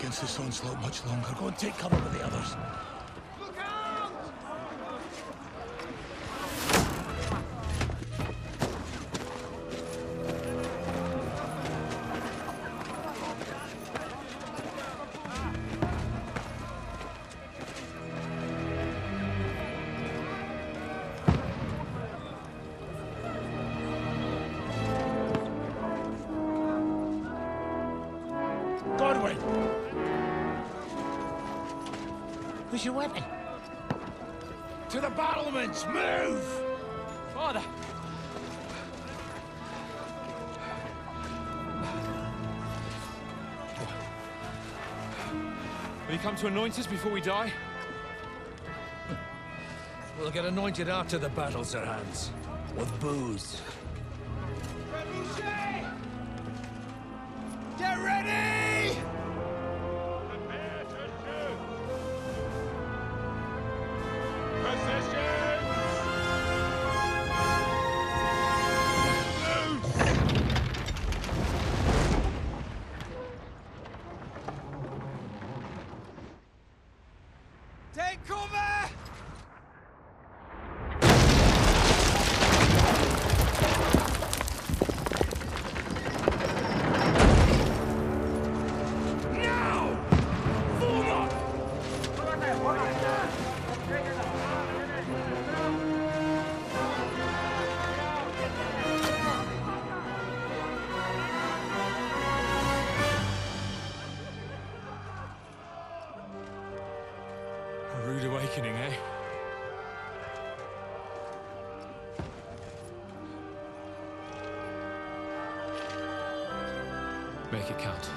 against this onslaught much longer. Go and take cover with the others. Who's your weapon? To the battlements! Move! Father! Will you come to anoint us before we die? We'll get anointed after the battles are hands. With booze. Get ready! Prepare to shoot! Positions! Take cover! A rude awakening, eh? Make it count.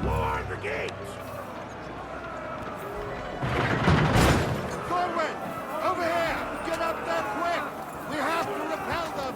Lower the gates! Forward! Over here! Get up there quick! We have to repel them!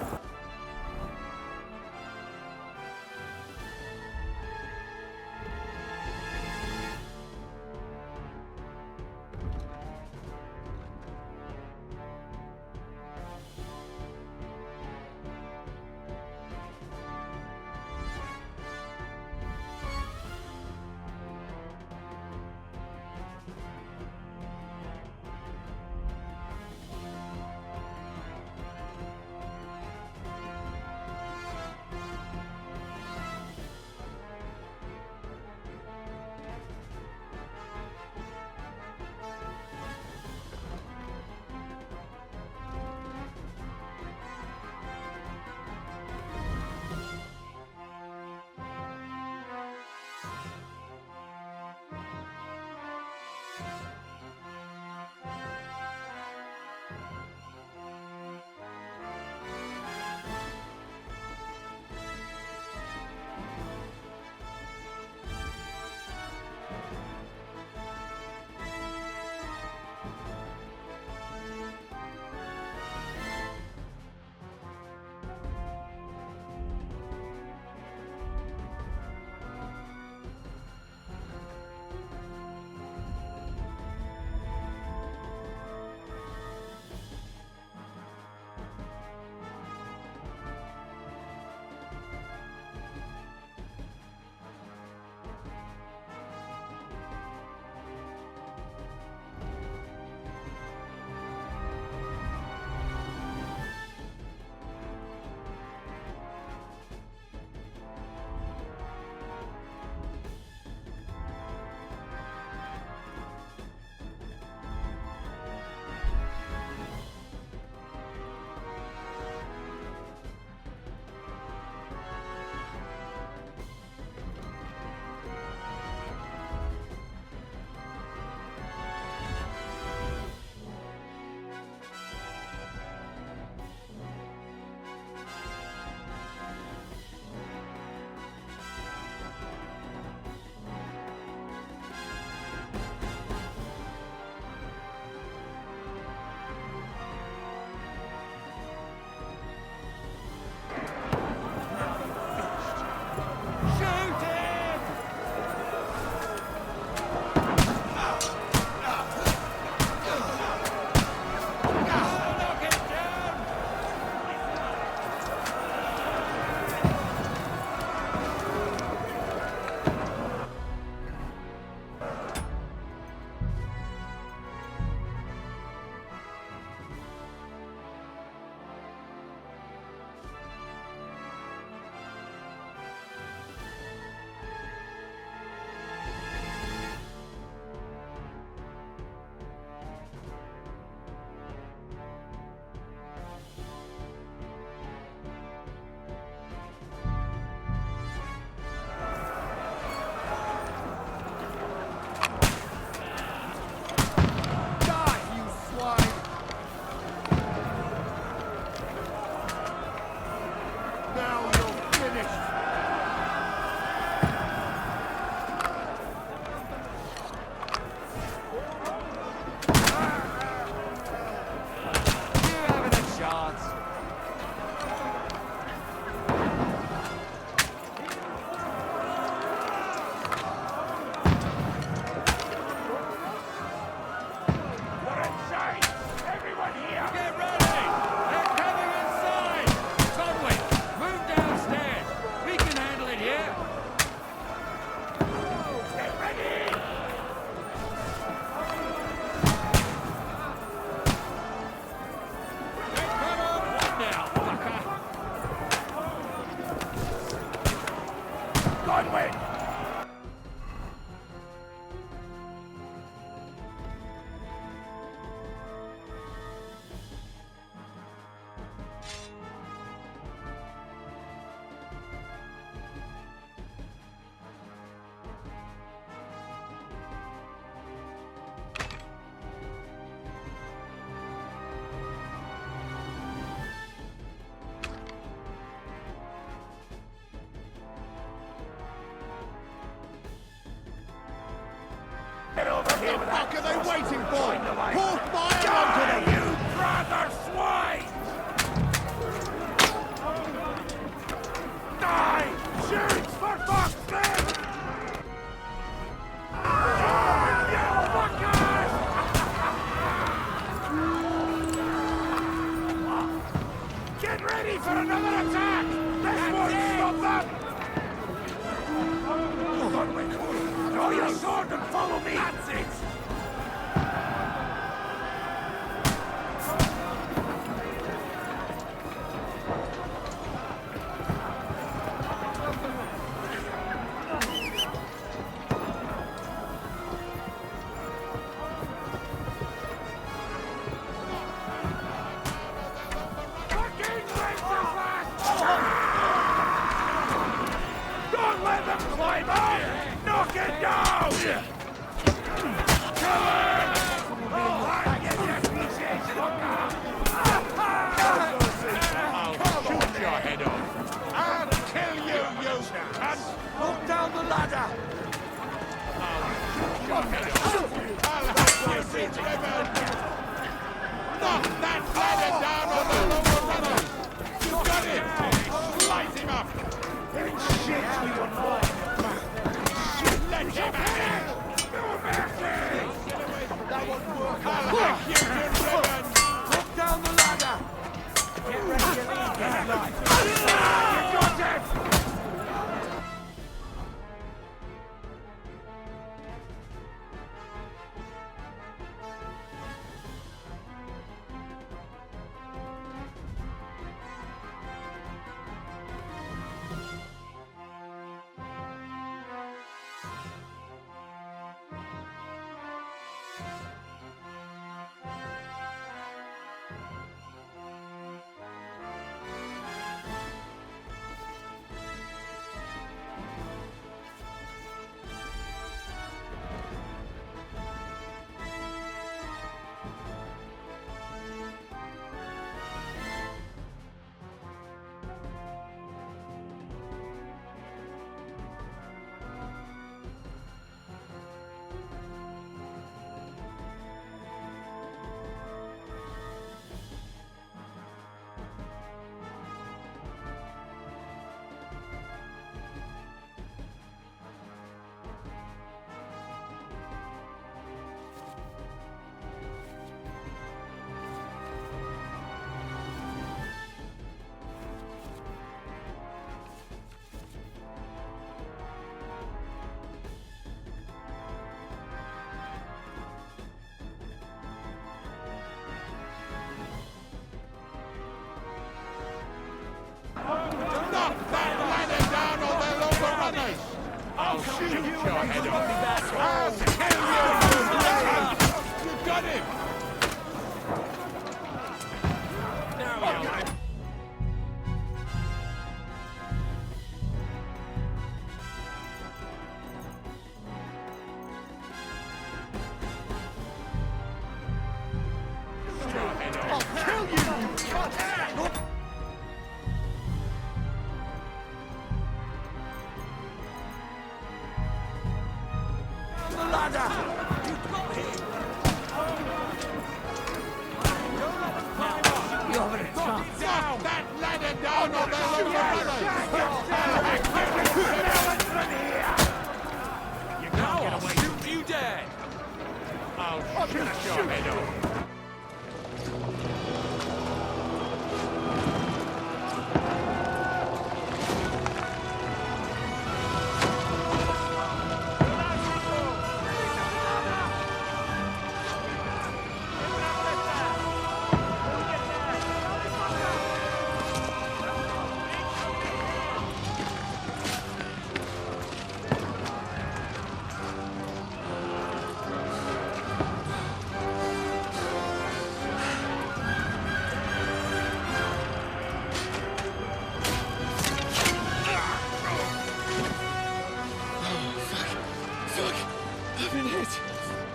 the fuck are they waiting for? Pour fire onto them! You brother swine! Die! Shoot, for fuck's sake! You fuckers! Get ready for another attack! This won't stop them! Hold on, Rick. Draw your sword and follow me! That's it! Don't let them climb up! Knock it down! Kill him! Oh, I get your pieces, fucker! I'll shoot your head off. I'll kill you, you cunt! Look down the ladder! Your head off. I'll have you be driven. Knock that ladder down on the lower runners. You got him. Slice him up. Shit, we were fine! Let him at it. No mercy! That won't work. I'll hack you to ribbons. Look down the ladder! Get ready to leave this life! You got it! Knock that ladder down on the lower runners. I'll shoot your head off. I'll kill you, you cunt. You got him. There we go. Your head off. I'll kill you, you cunt! The ladder! You got it! You have a chance! Knock that ladder down on the lower runners. I'll hack you to ribbons. You can't get away. Shoot you dead. I'll shoot your head off.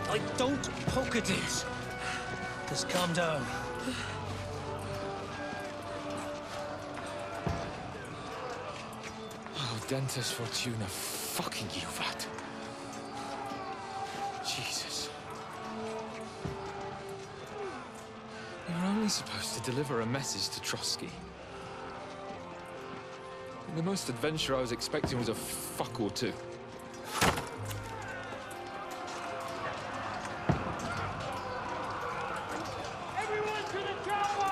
I don't poke at it. Just calm down. Oh, Dentes Fortuna, fucking you, vat. Jesus. We were only supposed to deliver a message to Trotsky. And the most adventure I was expecting was a fuck or two. Everyone to the tower!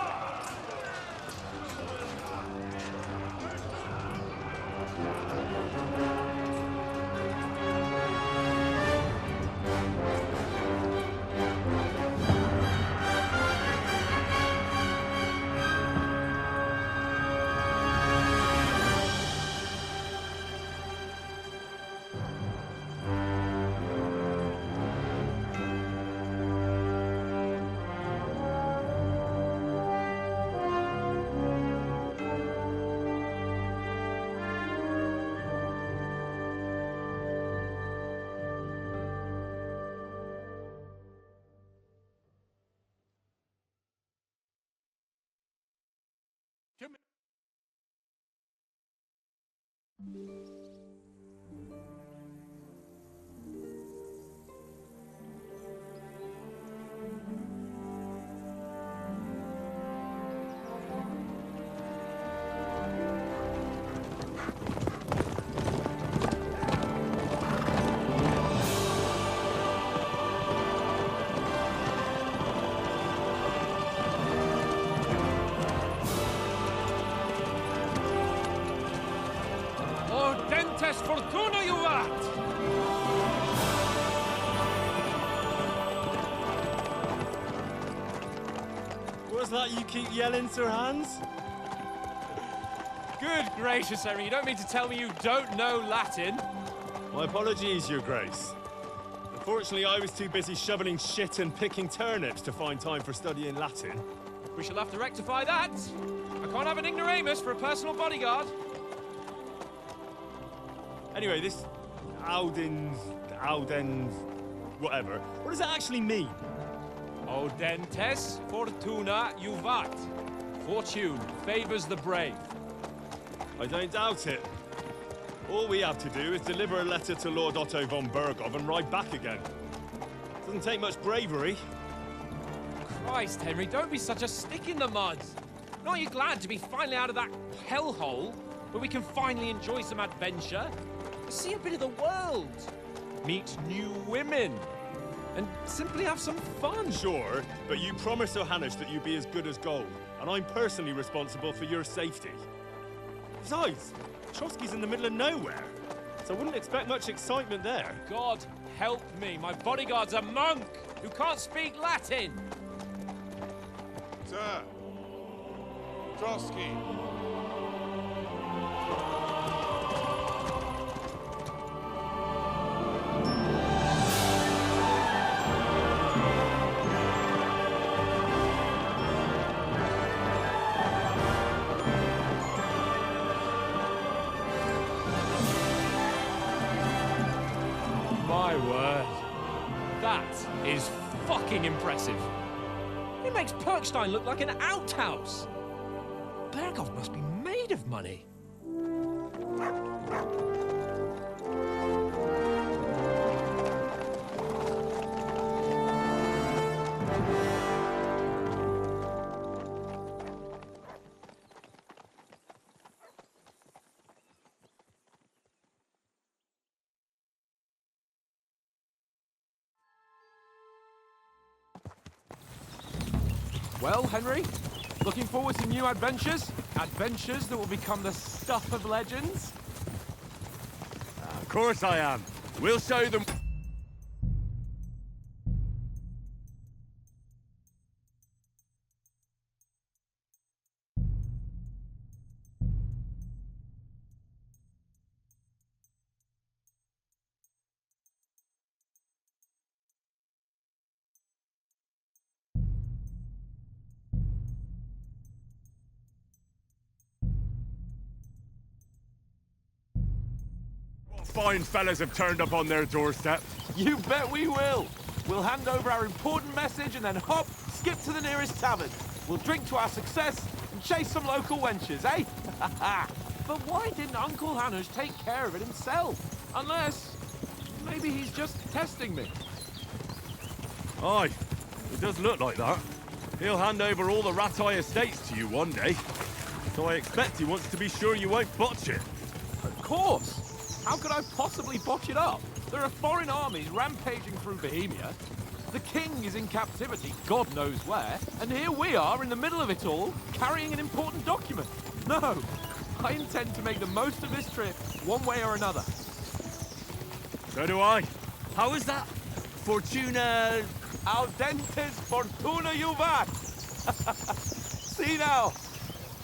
Ordentes fortuna juvat! What's that you keep yelling, Sir Hans? Good gracious, Henry, you don't mean to tell me you don't know Latin? My apologies, Your Grace. Unfortunately, I was too busy shoveling shit and picking turnips to find time for studying Latin. We shall have to rectify that. I can't have an ignoramus for a personal bodyguard. Anyway, this Audens, whatever. What does that actually mean? Audentes fortuna juvat. Fortune favors the brave. I don't doubt it. All we have to do is deliver a letter to Lord Otto von Bergov and ride back again. Doesn't take much bravery. Christ, Henry, don't be such a stick in the mud. Aren't you glad to be finally out of that hellhole where we can finally enjoy some adventure? See a bit of the world, meet new women, and simply have some fun. Sure, but you promised Johannes that you'd be as good as gold, and I'm personally responsible for your safety. Besides, Trotsky's in the middle of nowhere, so I wouldn't expect much excitement there. God help me, my bodyguard's a monk who can't speak Latin. Sir. Trotsky. My word. That is fucking impressive. It makes Perkstein look like an outhouse. Bergov must be made of money. Well, Henry, looking forward to new adventures? Adventures that will become the stuff of legends? Of course I am. We'll show them. Fine fellas have turned up on their doorstep. You bet we will! We'll hand over our important message and then hop, skip to the nearest tavern. We'll drink to our success and chase some local wenches, eh? But why didn't Uncle Hannes take care of it himself? Unless, maybe he's just testing me. Aye, it does look like that. He'll hand over all the Rattay estates to you one day. So I expect he wants to be sure you won't botch it. Of course! How could I possibly botch it up? There are foreign armies rampaging through Bohemia. The king is in captivity, God knows where, and here we are in the middle of it all, carrying an important document. No, I intend to make the most of this trip, one way or another. So do I. How is that? Fortuna... Audentes fortuna juvat! See now,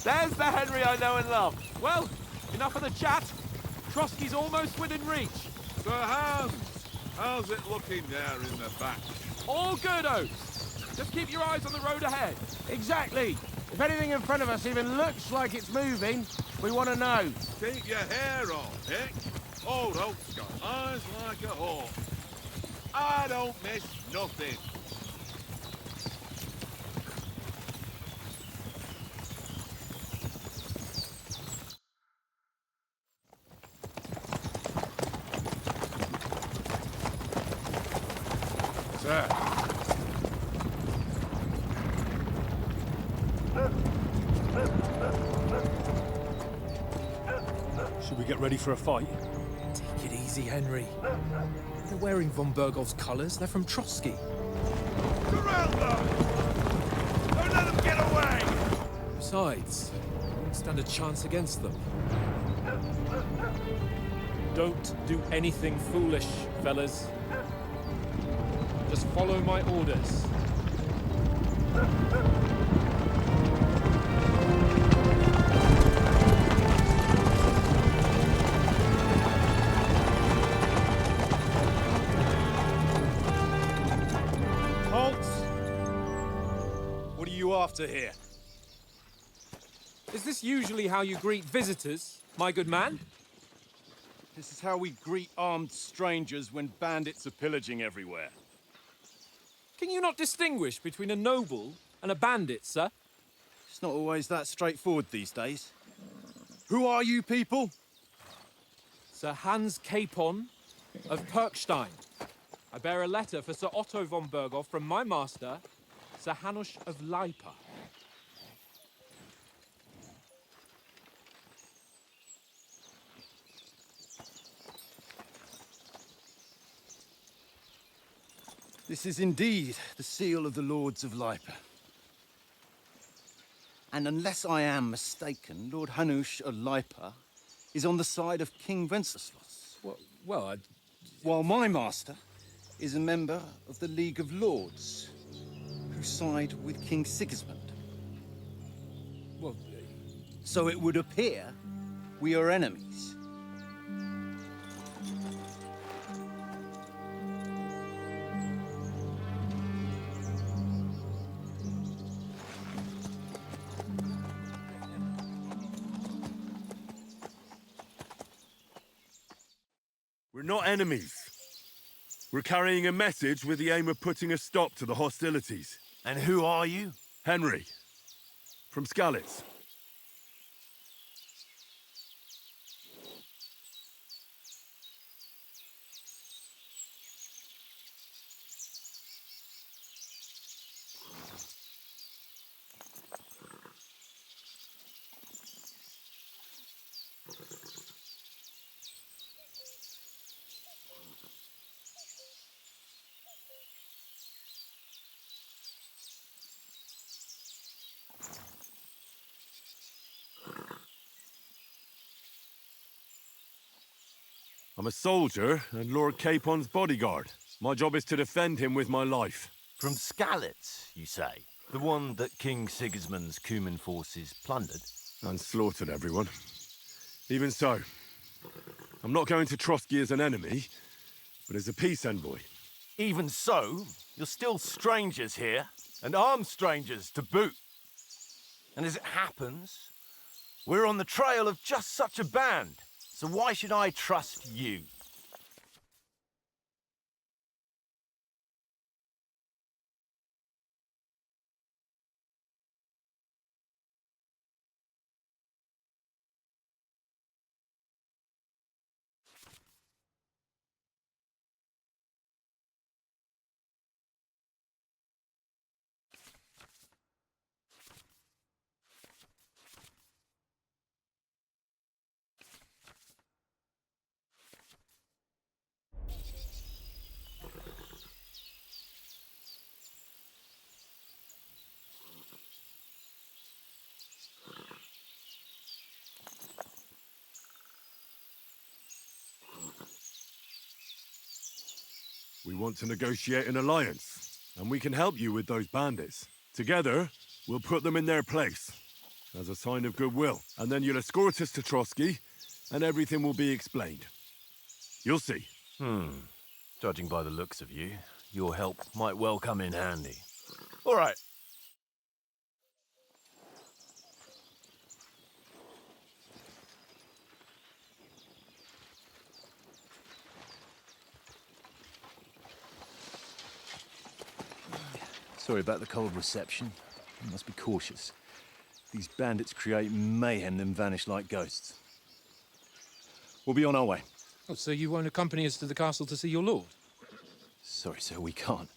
there's the Henry I know and love. Well, enough of the chat. Trotsky's almost within reach. So Hans, how's it looking there in the back? All good, Oates. Just keep your eyes on the road ahead. Exactly. If anything in front of us even looks like it's moving, we want to know. Keep your hair on, Dick. Old Oak's got eyes like a hawk. I don't miss nothing. Sir. Should we get ready for a fight? Take it easy, Henry. They're wearing von Bergov's colours. They're from Trotsky. Corral them! Don't let them get away! Besides, I won't stand a chance against them. Don't do anything foolish, fellas. Just follow my orders. Halt! What are you after here? Is this usually how you greet visitors, my good man? This is how we greet armed strangers when bandits are pillaging everywhere. Can you not distinguish between a noble and a bandit, sir? It's not always that straightforward these days. Who are you people? Sir Hans Capon of Perkstein. I bear a letter for Sir Otto von Berghoff from my master, Sir Hanush of Lipa. This is indeed the seal of the Lords of Lipa. And unless I am mistaken, Lord Hanush of Lipa is on the side of King Wenceslas. Well, While my master is a member of the League of Lords, who side with King Sigismund. well, So it would appear we are enemies. We're not enemies. We're carrying a message with the aim of putting a stop to the hostilities. And who are you? Henry, from Skalitz. I'm a soldier and Lord Capon's bodyguard. My job is to defend him with my life. From Skalitz, you say? The one that King Sigismund's Cuman forces plundered? And slaughtered everyone. Even so, I'm not going to Trotsky as an enemy, but as a peace envoy. Even so, you're still strangers here, and armed strangers to boot. And as it happens, we're on the trail of just such a band. So why should I trust you? We want to negotiate an alliance, and we can help you with those bandits. Together, we'll put them in their place, as a sign of goodwill. And then you'll escort us to Trotsky, and everything will be explained. You'll see. Judging by the looks of you, your help might well come in handy. All right. Sorry about the cold reception. You must be cautious. These bandits create mayhem, then vanish like ghosts. We'll be on our way. Oh, so you won't accompany us to the castle to see your lord? Sorry, sir, we can't.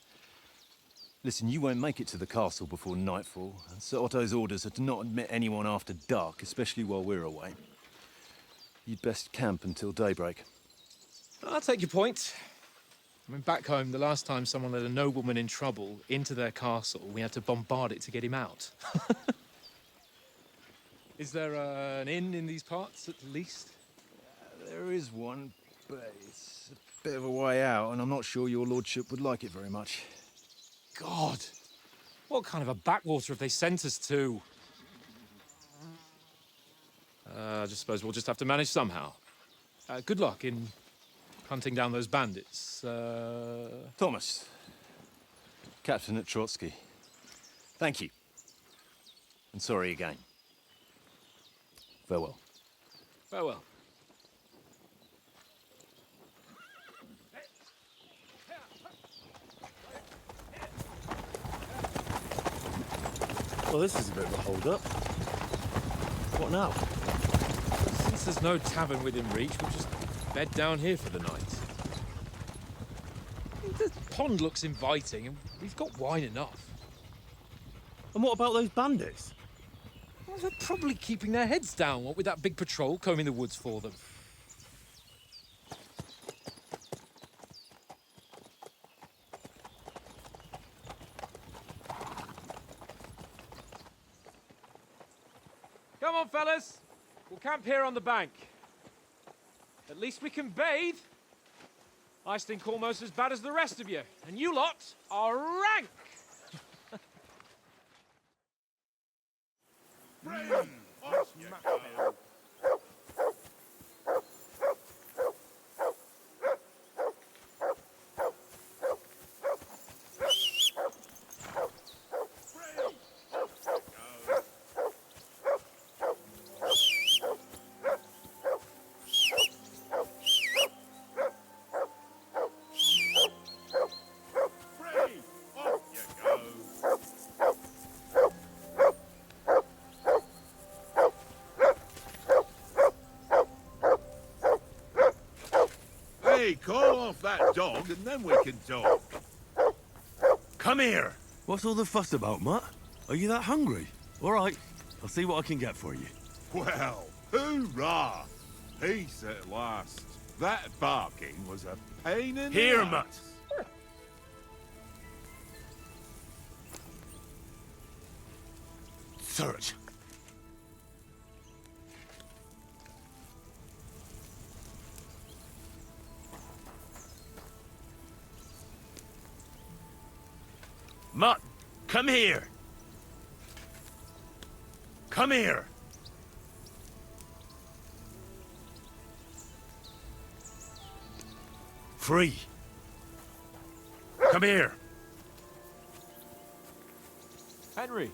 Listen, you won't make it to the castle before nightfall, and Sir Otto's orders are to not admit anyone after dark, especially while we're away. You'd best camp until daybreak. I'll take your point. I mean, back home, the last time someone let a nobleman in trouble into their castle, we had to bombard it to get him out. Is there an inn in these parts, at least? There is one, but it's a bit of a way out, and I'm not sure your lordship would like it very much. God! What kind of a backwater have they sent us to? I just suppose we'll just have to manage somehow. Good luck in hunting down those bandits. Thomas, captain at Trotsky. Thank you. And sorry again. Farewell. Farewell. Well, this is a bit of a hold-up. What now? Since there's no tavern within reach, we'll just bed down here for the night. The pond looks inviting, and we've got wine enough. And what about those bandits? Well, they're probably keeping their heads down, what with that big patrol combing the woods for them. Come on, fellas. We'll camp here on the bank. At least we can bathe. I stink almost as bad as the rest of you, and you lot are rank! Hey, call off that dog and then we can talk. Come here! What's all the fuss about, Mutt? Are you that hungry? All right, I'll see what I can get for you. Well, hoorah! Peace at last. That barking was a pain in the Here, ass. Mutt! Search. Mutt, come here! Come here! Free! Come here! Henry.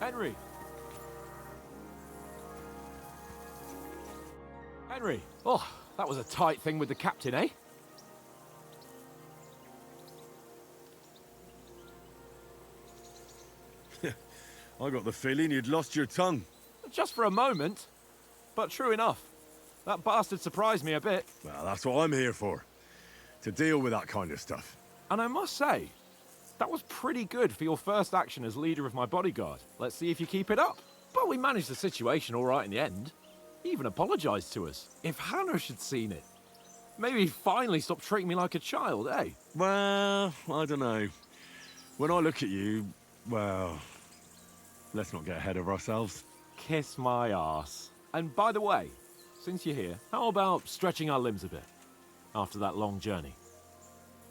Henry! Henry! Oh, that was a tight thing with the captain, eh? I got the feeling you'd lost your tongue. Just for a moment. But true enough. That bastard surprised me a bit. Well, that's what I'm here for. To deal with that kind of stuff. And I must say, that was pretty good for your first action as leader of my bodyguard. Let's see if you keep it up. But we managed the situation all right in the end. He even apologized to us. If Hanosh had seen it, maybe he'd finally stop treating me like a child, eh? Well, I don't know. When I look at you, well, let's not get ahead of ourselves. Kiss my arse. And by the way, since you're here, how about stretching our limbs a bit after that long journey?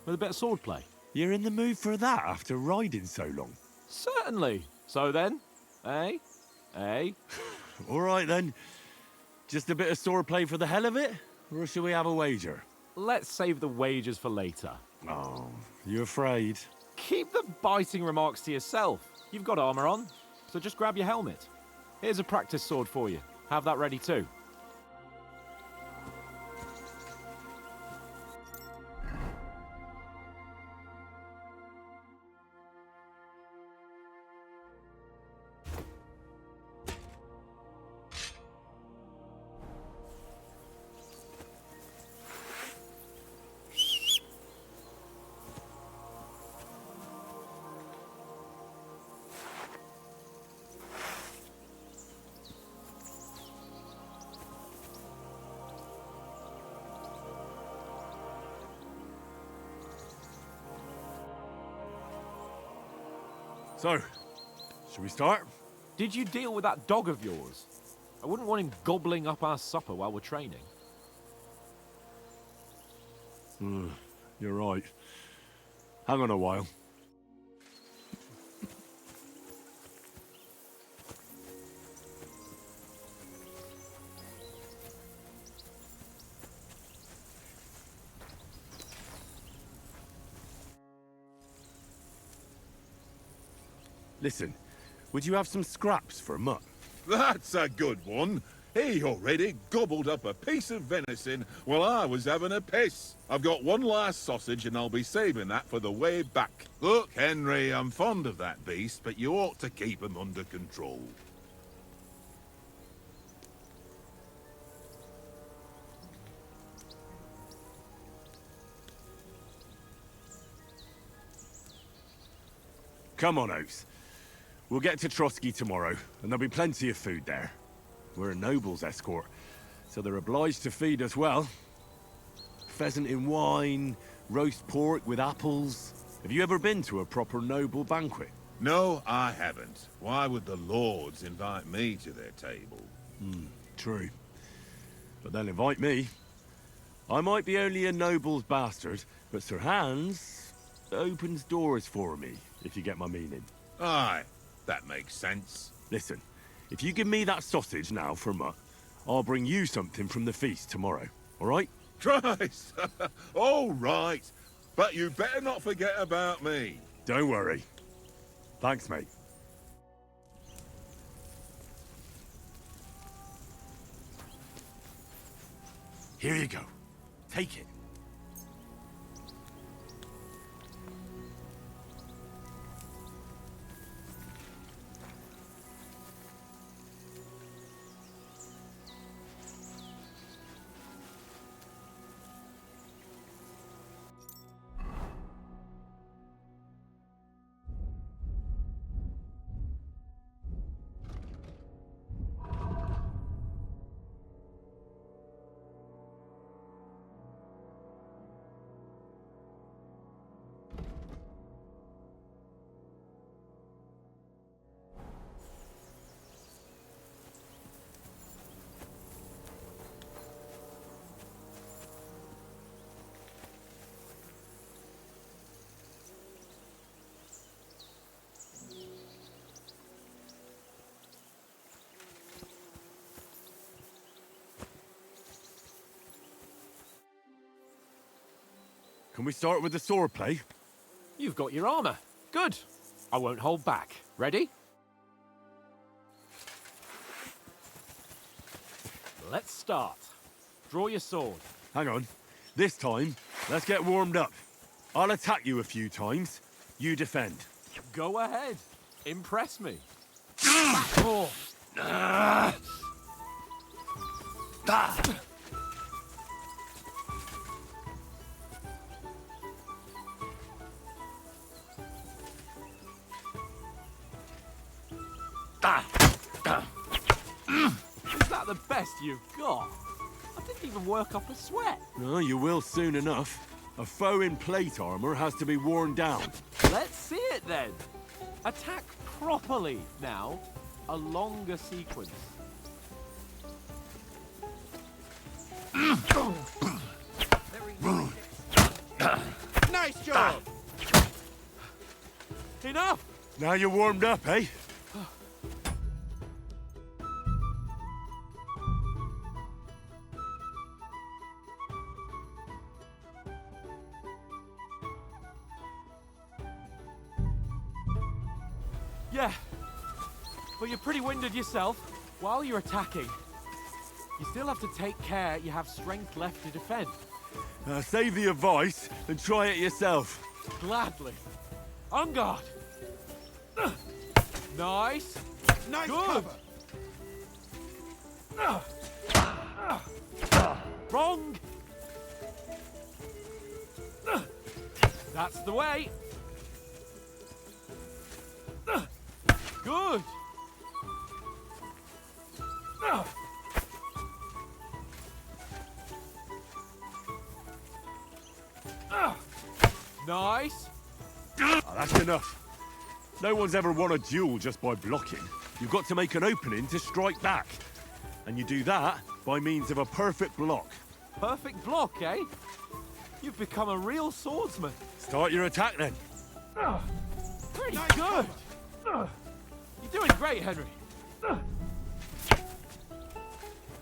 With a bit of swordplay. You're in the mood for that after riding so long? Certainly. So then, eh? Eh? All right then. Just a bit of swordplay for the hell of it? Or shall we have a wager? Let's save the wagers for later. Oh, you afraid? Keep the biting remarks to yourself. You've got armor on, so just grab your helmet. Here's a practice sword for you. Have that ready too. So, should we start? Did you deal with that dog of yours? I wouldn't want him gobbling up our supper while we're training. You're right. Hang on a while. Listen, would you have some scraps for Mutt? That's a good one. He already gobbled up a piece of venison while I was having a piss. I've got one last sausage and I'll be saving that for the way back. Look, Henry, I'm fond of that beast, but you ought to keep him under control. Come on, Oaks. We'll get to Trotsky tomorrow, and there'll be plenty of food there. We're a noble's escort, so they're obliged to feed us well. Pheasant in wine, roast pork with apples. Have you ever been to a proper noble banquet? No, I haven't. Why would the lords invite me to their table? True. But they'll invite me. I might be only a noble's bastard, but Sir Hans opens doors for me, if you get my meaning. Aye, that makes sense. Listen, if you give me that sausage now for Mutt, I'll bring you something from the feast tomorrow, all right? Christ! All right, but you better not forget about me. Don't worry. Thanks, mate. Here you go. Take it. Can we start with the swordplay? You've got your armor. Good. I won't hold back. Ready? Let's start. Draw your sword. Hang on. This time, let's get warmed up. I'll attack you a few times. You defend. Go ahead. Impress me. Oh. Is that the best you've got? I didn't even work up a sweat. Oh, you will soon enough. A foe in plate armor has to be worn down. Let's see it then. Attack properly now. A longer sequence. Nice job! Enough! Now you're warmed up, eh? Yeah, but you're pretty winded yourself. While you're attacking, you still have to take care you have strength left to defend. Save the advice and try it yourself. Gladly. On guard. Nice. Nice Good. cover! Wrong. That's the way. Good. Nice. That's enough. No one's ever won a duel just by blocking. You've got to make an opening to strike back. And you do that by means of a perfect block. Perfect block, eh? You've become a real swordsman. Start your attack then. Pretty good. You're doing great, Henry.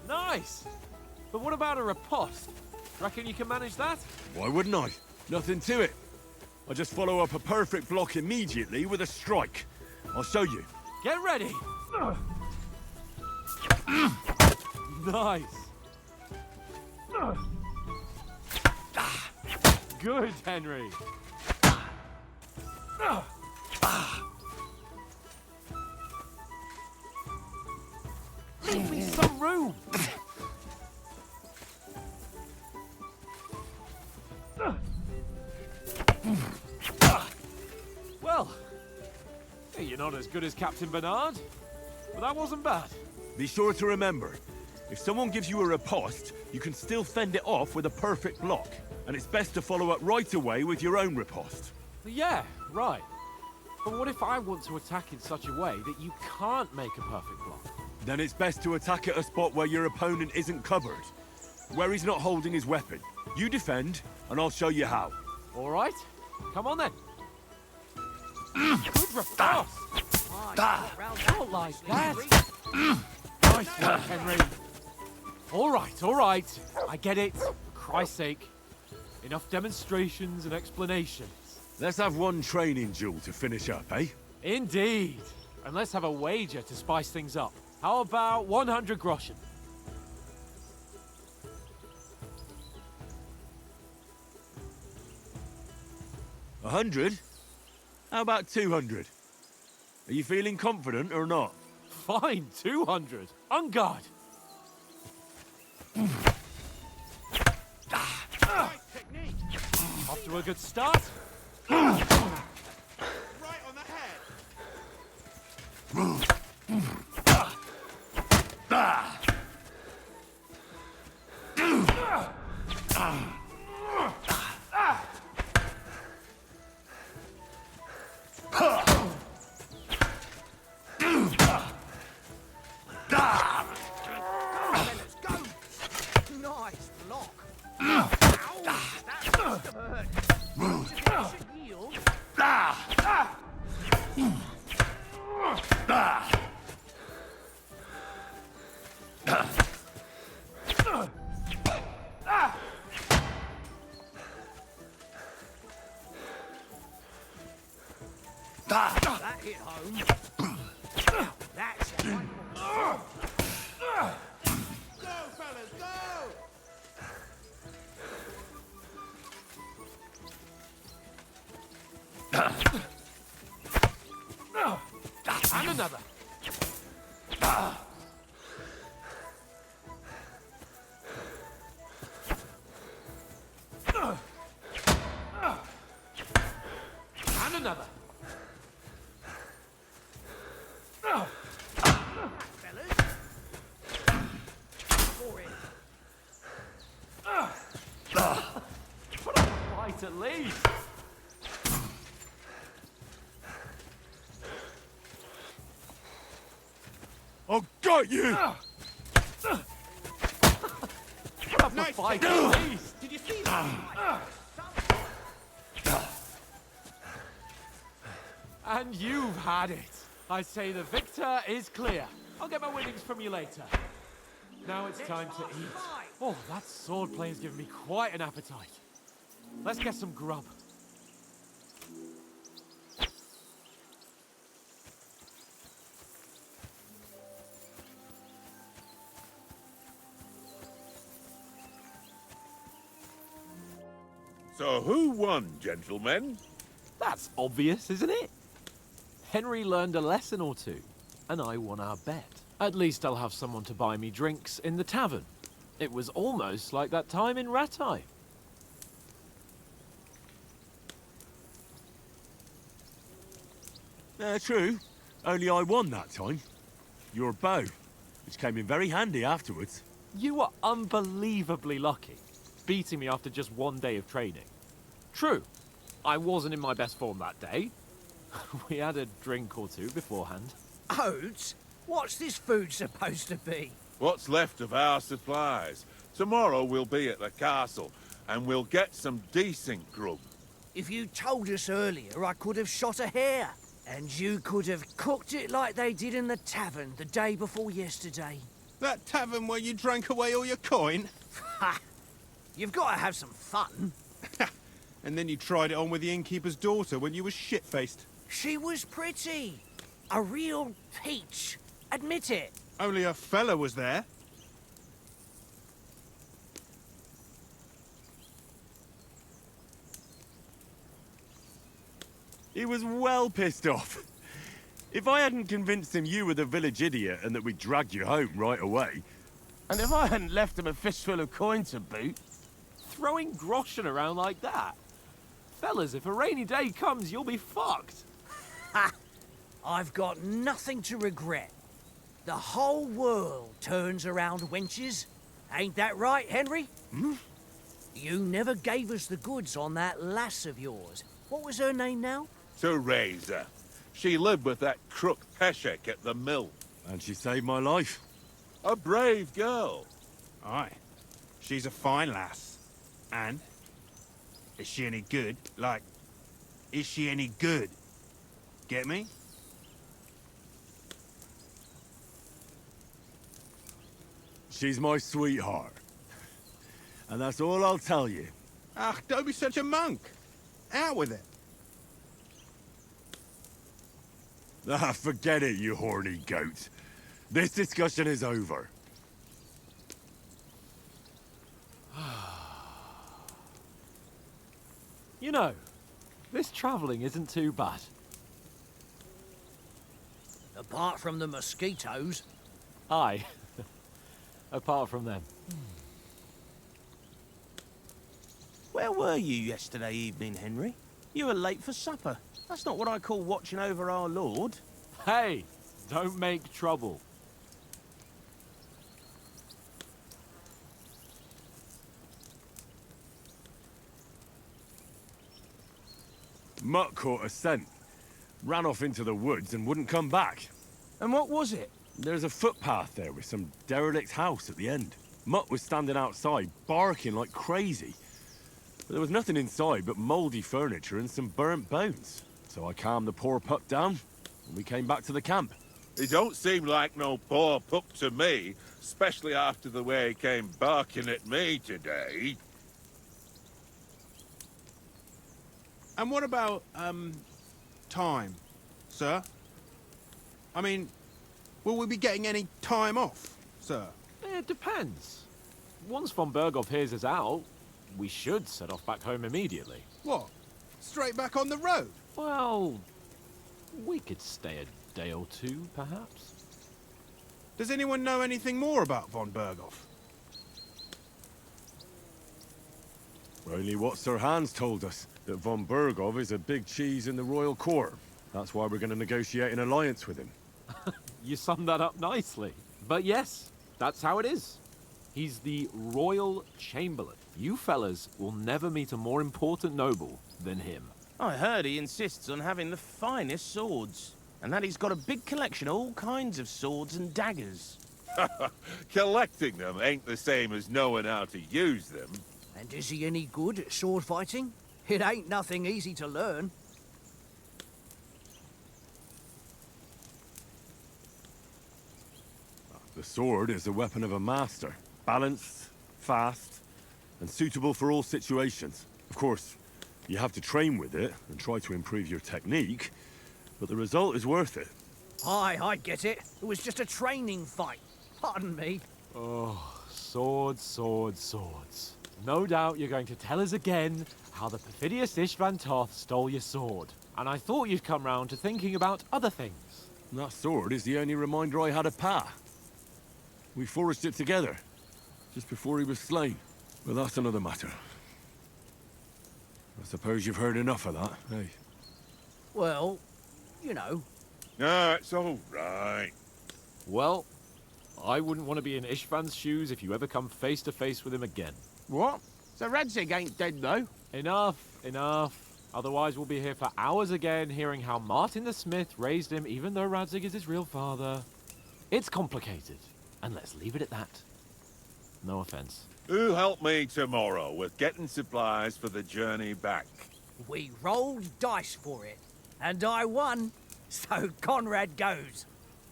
Nice. But what about a riposte? Reckon you can manage that? Why wouldn't I? Nothing to it. I just follow up a perfect block immediately with a strike. I'll show you. Get ready. Nice. Good, Henry. Leave me some room. Well, you're not as good as Captain Bernard, but that wasn't bad. Be sure to remember, if someone gives you a riposte, you can still fend it off with a perfect block. And it's best to follow up right away with your own riposte. Yeah, right. But what if I want to attack in such a way that you can't make a perfect block? Then it's best to attack at a spot where your opponent isn't covered, where he's not holding his weapon. You defend, and I'll show you how. All right, come on then. Good riposte. Not like that. Nice work, Henry. All right. I get it. For Christ's sake. Enough demonstrations and explanations. Let's have one training duel to finish up, eh? Indeed. And let's have a wager to spice things up. How about 100 groschen? A 100? How about 200? Are you feeling confident or not? Fine, 200. On guard. Off to a good start. Right on the head! Let's go! Nice block! Ow! That must have hurt! Do you think I should yield? That hit home. That's it. Go, And another. Right, at least. I've got you! Nice fight, at least. Did you see that? And you've had it. I say the victor is clear. I'll get my winnings from you later. Now it's time to eat. Oh, that swordplay has given me quite an appetite. Let's get some grub. So who won, gentlemen? That's obvious, isn't it? Henry learned a lesson or two, and I won our bet. At least I'll have someone to buy me drinks in the tavern. It was almost like that time in Rattay. True. Only I won that time. Your bow, which came in very handy afterwards. You were unbelievably lucky, beating me after just one day of training. True, I wasn't in my best form that day. We had a drink or two beforehand. Oats? What's this food supposed to be? What's left of our supplies? Tomorrow we'll be at the castle, and we'll get some decent grub. If you told us earlier, I could have shot a hare. And you could have cooked it like they did in the tavern the day before yesterday. That tavern where you drank away all your coin? Ha! You've got to have some fun. And then you tried it on with the innkeeper's daughter when you were shit-faced. She was pretty. A real peach. Admit it. Only a fella was there. He was well pissed off. If I hadn't convinced him you were the village idiot and that we'd drag you home right away... And if I hadn't left him a fistful of coin to boot... Throwing groschen around like that? Fellas, if a rainy day comes, you'll be fucked. Ha! I've got nothing to regret. The whole world turns around wenches. Ain't that right, Henry? Hmm? You never gave us the goods on that lass of yours. What was her name now? Teresa. She lived with that crook Peshek at the mill. And she saved my life. A brave girl. Aye. She's a fine lass. And? Is she any good? Like, is she any good? Get me? She's my sweetheart. And that's all I'll tell you. Ah, don't be such a monk. Out with it. Ah, forget it, you horny goat. This discussion is over. You know, this travelling isn't too bad. Apart from the mosquitoes. Aye. Apart from them. Where were you yesterday evening, Henry? You were late for supper. That's not what I call watching over our lord. Hey, don't make trouble. Mutt caught a scent, ran off into the woods and wouldn't come back. And what was it? There's a footpath there with some derelict house at the end. Mutt was standing outside, barking like crazy. But there was nothing inside but mouldy furniture and some burnt bones. So I calmed the poor pup down, and we came back to the camp. He don't seem like no poor pup to me, especially after the way he came barking at me today. And what about, time, sir? I mean, will we be getting any time off, sir? It depends. Once von Berghoff hears us out, we should set off back home immediately. What? Straight back on the road? Well, we could stay a day or two, perhaps? Does anyone know anything more about von Berghoff? Only what Sir Hans told us, that von Berghoff is a big cheese in the royal court. That's why we're going to negotiate an alliance with him. You summed that up nicely. But yes, that's how it is. He's the Royal Chamberlain. You fellas will never meet a more important noble than him. I heard he insists on having the finest swords, and that he's got a big collection of all kinds of swords and daggers. Collecting them ain't the same as knowing how to use them. And is he any good at sword fighting? It ain't nothing easy to learn. The sword is the weapon of a master. Balanced, fast, and suitable for all situations. Of course, you have to train with it and try to improve your technique, but the result is worth it. Aye, I get it. It was just a training fight. Pardon me. Oh, swords, swords, swords. No doubt you're going to tell us again how the perfidious Istvan Toth stole your sword. And I thought you'd come round to thinking about other things. And that sword is the only reminder I had of Pa. We forged it together, just before he was slain. But that's another matter. I suppose you've heard enough of that, eh? Well, you know. No, it's all right. Well, I wouldn't want to be in Istvan's shoes if you ever come face to face with him again. What? So Radzig ain't dead, though? Enough, enough. Otherwise we'll be here for hours again hearing how Martin the Smith raised him even though Radzig is his real father. It's complicated, and let's leave it at that. No offense. Who'll help me tomorrow with getting supplies for the journey back? We rolled dice for it, and I won. So Conrad goes.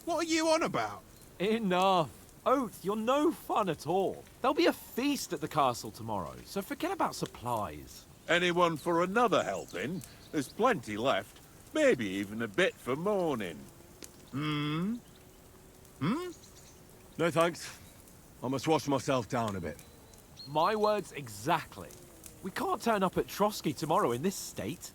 What are you on about? Enough. Oath, you're no fun at all. There'll be a feast at the castle tomorrow, so forget about supplies. Anyone for another helping? There's plenty left. Maybe even a bit for morning. Hmm? No thanks. I must wash myself down a bit. My words exactly. We can't turn up at Trotsky tomorrow in this state.